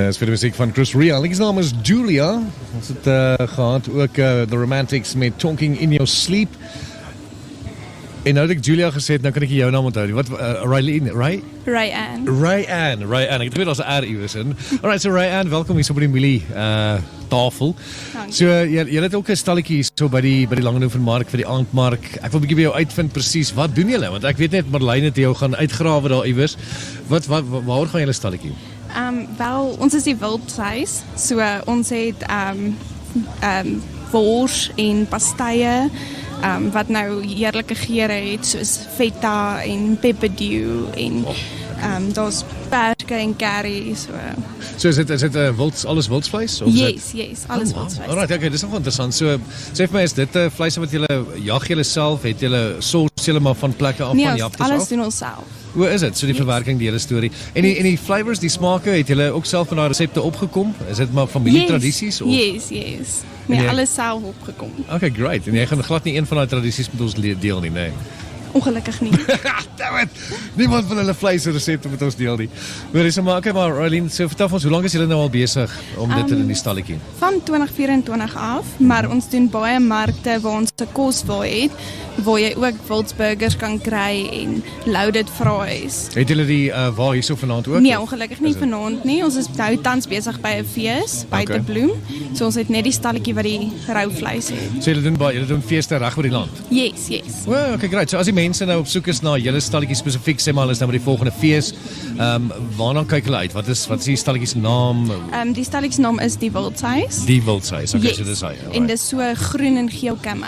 Is vir die muziek van Chris Rea. Die naam is Julia. Ons het gehad ook The Romantics met Talking in Your Sleep. En nou dat ek Julia gesê het, nou kan ek jou naam onthou. Wat, Ryan? Ryan. Ek het weet as 'n R iewers in. Alright, so Ryan, welkom hier so by die Millie tafel. Dankie. So jy het ook 'n stalletjie hier so by die Langenhovenmark vir die aandmark. Ek wil 'n bietjie by jou uitvind presies wat doen julle? Want ek weet net Marlene het jou gaan uitgrawe daar iewers. Waar gaan julle stalletjie? Wel, ons is die wildhuis. So ons het wors en pastye. Wat nou heerlike geure het, soos feta en pepperdew en daar's perske en curry. So is dit alles wildsvleis? Yes, alles wildsvleis. Alright, okay, dis nog interessant. So sê vir my, is dit vleis wat julle jag julle self, het julle source julle maar van plekke af van jagters af? Alles doen ons self. Hoe is dit? So die verwerking, die hele storie. En die flavors, die smake, het julle ook self van daai resepte opgekom? Is dit maar familietradisies? Yes. Nee, alles self opgekom. Okay, great. En jy gaan glad nie een van daai tradisies met ons deel nie, nee. Ongelukkig nie. Damn it! Niemand van hulle vleisresepte met ons deel nie. Maar Arlene, so vertel ons, hoe lank is julle nou al besig om dit in die stalletjie? Van 2024 af, maar ons doen baie markte waar ons 'n koswil het, waar jy ook wildsburgers kan kry en loaded fries. Het julle die waar hierso vanaand ook? Nee, ongelukkig nie vanaand nie. Ons is nou tans besig by 'n fees buite Bloem. So ons het net die stalletjie wat die rou vleis het. So julle doen feeste reg oor die land? Yes. Well, okay, great. So as die mense nou op soek is na julle stalletjie spesifiek, sê maar hulle is nou by die volgende fees, waarna kyk hulle uit? Wat is die stalletjie se naam? Die stalletjie se naam is die Wildhuis. Die Wildhuis. Okay, yes. So dis hy. En dis so groen en geel camo.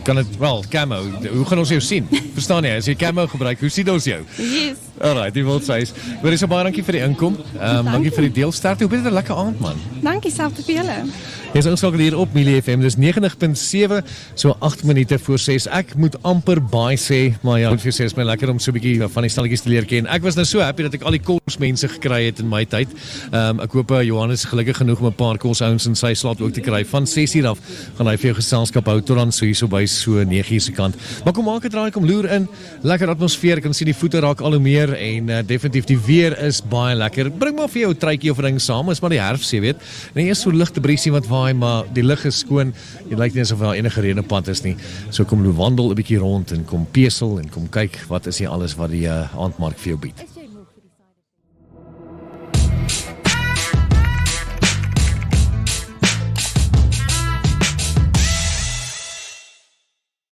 Kan dit wel camo? Hoe gaan ons jou sien? Verstaan jy? As jy camo gebruik, hoe sien ons jou? Yes. Alright, die Wildhuis. Maar dis baie dankie vir die inkom. Dankie vir die deelsterkte. Hoe beter 'n lekker aand, man. Dankie selfs vir julle. Jy is ingeskakel hier op Millie FM, dis 90.7, so 8 minute voor 6. Ek moet amper baie sê, maar ja, moet vir jou sê, is my lekker om so 'n bietjie van die stalletjies te leer ken. Ek was nou so happy dat ek al die kosmense gekry het in my tyd. Ek hoop Johannes is gelukkig genoeg om 'n paar kosouens in sy slaap ook te kry. Van 6:00 af gaan hy vir jou geselskap hou tot dan so hierso by so 9:00 se kant. Maar kom maak 'n draai, kom loer in. Lekker atmosfeer, ek kan sien die voete raak al hoe meer en definitief die weer is baie lekker. Bring maar vir jou 'n truitjie of 'n ding saam, is maar die herfs, jy weet. En eers so ligte briesie wat waai, maar die lug is skoon. Jy lyk nie asof daar enige reënpad is nie. So kom wandel 'n bietjie rond en kom pesel en kom kyk wat is hier alles wat die aandmark vir jou bied.